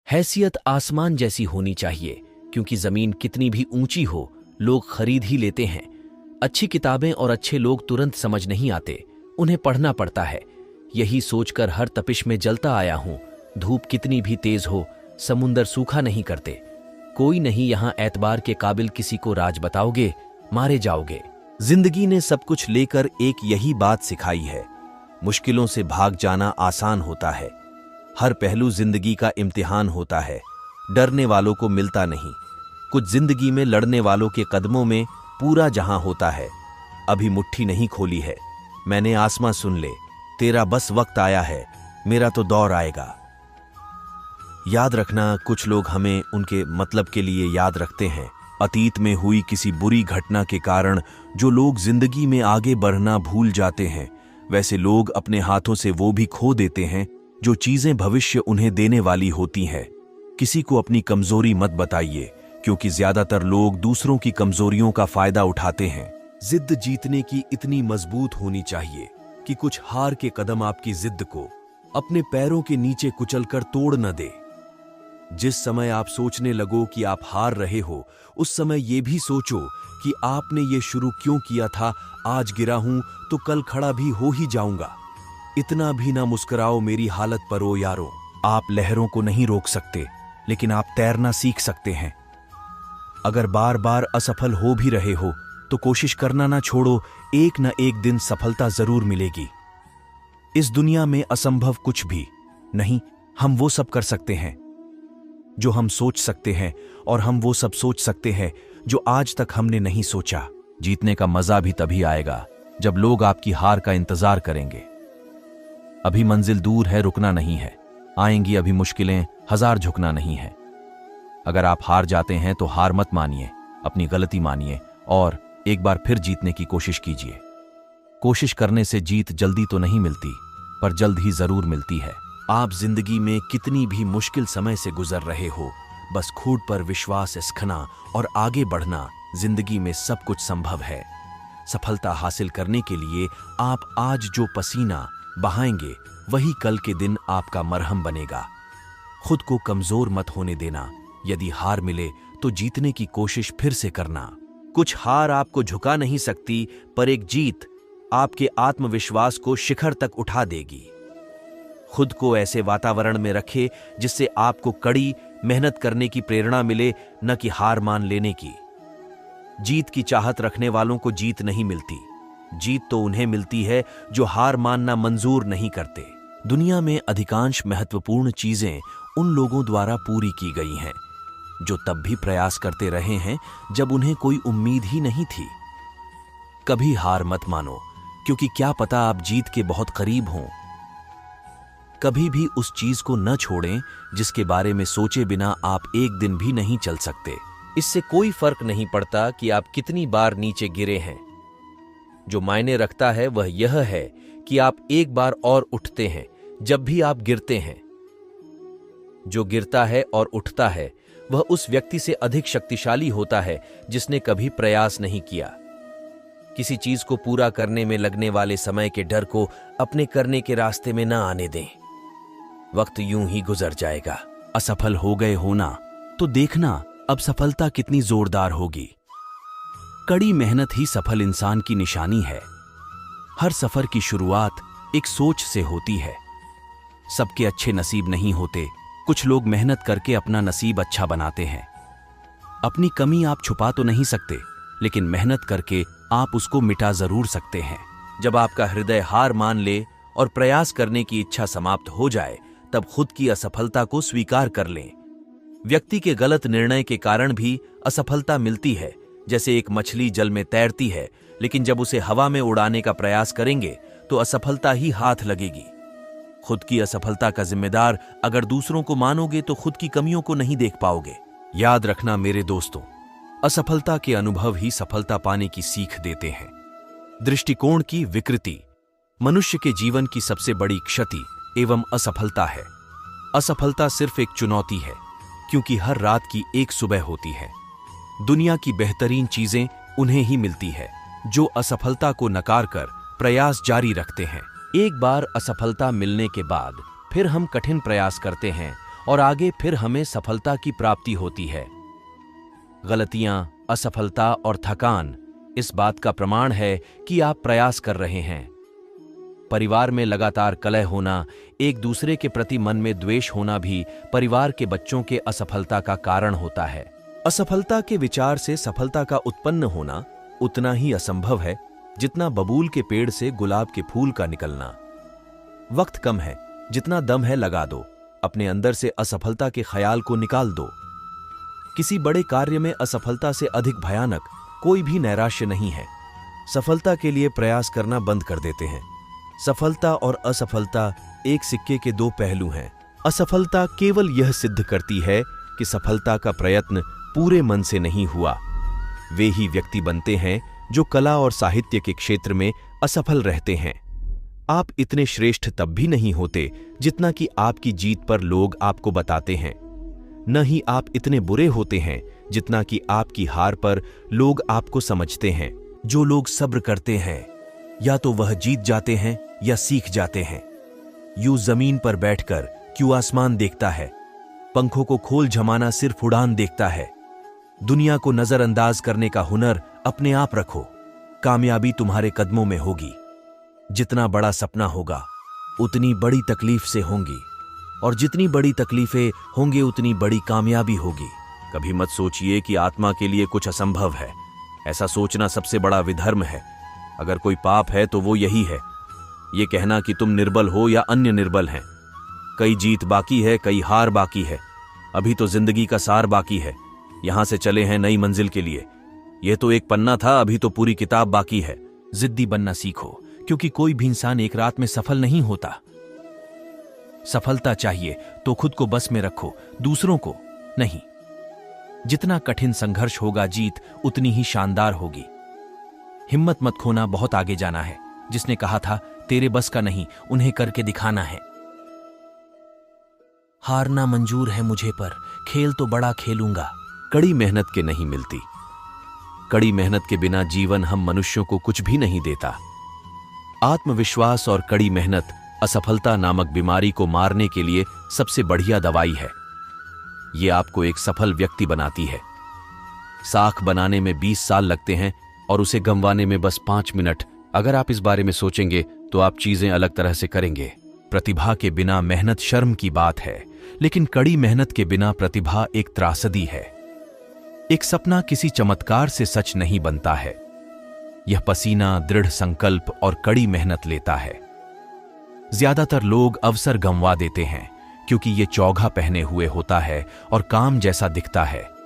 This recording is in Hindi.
हैसियत आसमान जैसी होनी चाहिए, क्योंकि जमीन कितनी भी ऊंची हो, लोग खरीद ही लेते हैं। अच्छी किताबें और अच्छे लोग तुरंत समझ नहीं आते, उन्हें पढ़ना पड़ता है। यही सोचकर हर तपिश में जलता आया हूं। धूप कितनी भी तेज हो, समुंदर सूखा नहीं करते। कोई नहीं यहां एतबार के काबिल, किसी को राज बताओगे मारे जाओगे। जिंदगी ने सब कुछ लेकर एक यही बात सिखाई है, मुश्किलों से भाग जाना आसान होता है। हर पहलू जिंदगी का इम्तिहान होता है, डरने वालों को मिलता नहीं। कुछ जिंदगी में लड़ने वालों के कदमों में पूरा जहां होता है। अभी मुट्ठी नहीं खोली है, मैंने आसमां सुन ले, तेरा बस वक्त आया है, मेरा तो दौर आएगा। याद रखना, कुछ लोग हमें उनके मतलब के लिए याद रखते हैं। अतीत में हुई किसी बुरी घटना के कारण जो लोग जिंदगी में आगे बढ़ना भूल जाते हैं, वैसे लोग अपने हाथों से वो भी खो देते हैं जो चीजें भविष्य उन्हें देने वाली होती हैं। किसी को अपनी कमजोरी मत बताइए, क्योंकि ज्यादातर लोग दूसरों की कमजोरियों का फायदा उठाते हैं। जिद जीतने की इतनी मजबूत होनी चाहिए कि कुछ हार के कदम आपकी जिद को अपने पैरों के नीचे कुचलकर तोड़ न दे। जिस समय आप सोचने लगो कि आप हार रहे हो, उस समय ये भी सोचो कि आपने ये शुरू क्यों किया था। आज गिरा हूं तो कल खड़ा भी हो ही जाऊंगा। इतना भी ना मुस्कुराओ मेरी हालत पर ओ यारो। आप लहरों को नहीं रोक सकते, लेकिन आप तैरना सीख सकते हैं। अगर बार बार असफल हो भी रहे हो तो कोशिश करना ना छोड़ो, एक न एक दिन सफलता जरूर मिलेगी। इस दुनिया में असंभव कुछ भी नहीं, हम वो सब कर सकते हैं जो हम सोच सकते हैं, और हम वो सब सोच सकते हैं जो आज तक हमने नहीं सोचा। जीतने का मजा भी तभी आएगा जब लोग आपकी हार का इंतजार करेंगे। अभी मंजिल दूर है, रुकना नहीं है। आएंगी अभी मुश्किलें, हजार झुकना नहीं है। अगर आप हार जाते हैं तो हार मत मानिए, अपनी गलती मानिए और एक बार फिर जीतने की कोशिश कीजिए। कोशिश करने से जीत जल्दी तो नहीं मिलती, पर जल्द ही जरूर मिलती है। आप जिंदगी में कितनी भी मुश्किल समय से गुजर रहे हो, बस खुद पर विश्वास रखना और आगे बढ़ना। जिंदगी में सब कुछ संभव है। सफलता हासिल करने के लिए आप आज जो पसीना बहाएंगे, वही कल के दिन आपका मरहम बनेगा। खुद को कमजोर मत होने देना। यदि हार मिले तो जीतने की कोशिश फिर से करना। कुछ हार आपको झुका नहीं सकती, पर एक जीत आपके आत्मविश्वास को शिखर तक उठा देगी। खुद को ऐसे वातावरण में रखे जिससे आपको कड़ी मेहनत करने की प्रेरणा मिले, न कि हार मान लेने की। जीत की चाहत रखने वालों को जीत नहीं मिलती। जीत तो उन्हें मिलती है जो हार मानना मंजूर नहीं करते। दुनिया में अधिकांश महत्वपूर्ण चीजें उन लोगों द्वारा पूरी की गई हैं जो तब भी प्रयास करते रहे हैं जब उन्हें कोई उम्मीद ही नहीं थी। कभी हार मत मानो, क्योंकि क्या पता आप जीत के बहुत करीब हों। कभी भी उस चीज को न छोड़ें जिसके बारे में सोचे बिना आप एक दिन भी नहीं चल सकते। इससे कोई फर्क नहीं पड़ता कि आप कितनी बार नीचे गिरे हैं। जो मायने रखता है वह यह है कि आप एक बार और उठते हैं जब भी आप गिरते हैं। जो गिरता है और उठता है वह उस व्यक्ति से अधिक शक्तिशाली होता है जिसने कभी प्रयास नहीं किया। किसी चीज को पूरा करने में लगने वाले समय के डर को अपने करने के रास्ते में न आने दें। वक्त यूं ही गुजर जाएगा। असफल हो गए हो ना, तो देखना अब सफलता कितनी जोरदार होगी। कड़ी मेहनत ही सफल इंसान की निशानी है। हर सफर की शुरुआत एक सोच से होती है। सबके अच्छे नसीब नहीं होते। कुछ लोग मेहनत करके अपना नसीब अच्छा बनाते हैं। अपनी कमी आप छुपा तो नहीं सकते, लेकिन मेहनत करके आप उसको मिटा जरूर सकते हैं। जब आपका हृदय हार मान ले और प्रयास करने की इच्छा समाप्त हो जाए, तब खुद की असफलता को स्वीकार कर लें। व्यक्ति के गलत निर्णय के कारण भी असफलता मिलती है। जैसे एक मछली जल में तैरती है, लेकिन जब उसे हवा में उड़ाने का प्रयास करेंगे तो असफलता ही हाथ लगेगी। खुद की असफलता का जिम्मेदार अगर दूसरों को मानोगे तो खुद की कमियों को नहीं देख पाओगे। याद रखना मेरे दोस्तों, असफलता के अनुभव ही सफलता पाने की सीख देते हैं। दृष्टिकोण की विकृति मनुष्य के जीवन की सबसे बड़ी क्षति एवं असफलता है। असफलता सिर्फ एक चुनौती है, क्योंकि हर रात की एक सुबह होती है। दुनिया की बेहतरीन चीजें उन्हें ही मिलती है जो असफलता को नकार कर प्रयास जारी रखते हैं। एक बार असफलता मिलने के बाद फिर हम कठिन प्रयास करते हैं और आगे फिर हमें सफलता की प्राप्ति होती है। गलतियां, असफलता और थकान इस बात का प्रमाण है कि आप प्रयास कर रहे हैं। परिवार में लगातार कलह होना, एक दूसरे के प्रति मन में द्वेष होना भी परिवार के बच्चों के असफलता का कारण होता है। असफलता के विचार से सफलता का उत्पन्न होना उतना ही असंभव है जितना बबूल के पेड़ से गुलाब के फूल का निकलना। वक्त कम है, जितना दम है लगा दो, अपने अंदर से असफलता के ख्याल को निकाल दो। किसी बड़े कार्य में असफलता से अधिक भयानक कोई भी नैराश्य नहीं है। सफलता के लिए प्रयास करना बंद कर देते हैं। सफलता और असफलता एक सिक्के के दो पहलू हैं। असफलता केवल यह सिद्ध करती है कि सफलता का प्रयत्न पूरे मन से नहीं हुआ। वे ही व्यक्ति बनते हैं जो कला और साहित्य के क्षेत्र में असफल रहते हैं। आप इतने श्रेष्ठ तब भी नहीं होते जितना कि आपकी जीत पर लोग आपको बताते हैं। न ही आप इतने बुरे होते हैं जितना कि आपकी हार पर लोग आपको समझते हैं। जो लोग सब्र करते हैं या तो वह जीत जाते हैं या सीख जाते हैं। यूं जमीन पर बैठकर क्यों आसमान देखता है? पंखों को खोल झमाना सिर्फ उड़ान देखता है। दुनिया को नजरअंदाज करने का हुनर अपने आप रखो। कामयाबी तुम्हारे कदमों में होगी। जितना बड़ा सपना होगा उतनी बड़ी तकलीफ से होंगी, और जितनी बड़ी तकलीफें होंगी उतनी बड़ी कामयाबी होगी। कभी मत सोचिए कि आत्मा के लिए कुछ असंभव है। ऐसा सोचना सबसे बड़ा विधर्म है। अगर कोई पाप है तो वो यही है, ये कहना कि तुम निर्बल हो या अन्य निर्बल हैं। कई जीत बाकी है, कई हार बाकी है। अभी तो जिंदगी का सार बाकी है। यहां से चले हैं नई मंजिल के लिए। यह तो एक पन्ना था, अभी तो पूरी किताब बाकी है। जिद्दी बनना सीखो, क्योंकि कोई भी इंसान एक रात में सफल नहीं होता। सफलता चाहिए तो खुद को बस में रखो, दूसरों को नहीं। जितना कठिन संघर्ष होगा, जीत उतनी ही शानदार होगी। हिम्मत मत खोना, बहुत आगे जाना है। जिसने कहा था तेरे बस का नहीं, उन्हें करके दिखाना है। हारना मंजूर है मुझे, पर खेल तो बड़ा खेलूंगा। कड़ी मेहनत के नहीं मिलती। कड़ी मेहनत के बिना जीवन हम मनुष्यों को कुछ भी नहीं देता। आत्मविश्वास और कड़ी मेहनत असफलता नामक बीमारी को मारने के लिए सबसे बढ़िया दवाई है। ये आपको एक सफल व्यक्ति बनाती है। साख बनाने में 20 साल लगते हैं और उसे गंवाने में बस 5 मिनट। अगर आप इस बारे में सोचेंगे तो आप चीजें अलग तरह से करेंगे। प्रतिभा के बिना मेहनत शर्म की बात है, लेकिन कड़ी मेहनत के बिना प्रतिभा एक त्रासदी है। एक सपना किसी चमत्कार से सच नहीं बनता है। यह पसीना, दृढ़ संकल्प और कड़ी मेहनत लेता है। ज्यादातर लोग अवसर गंवा देते हैं क्योंकि ये चौगा पहने हुए होता है और काम जैसा दिखता है।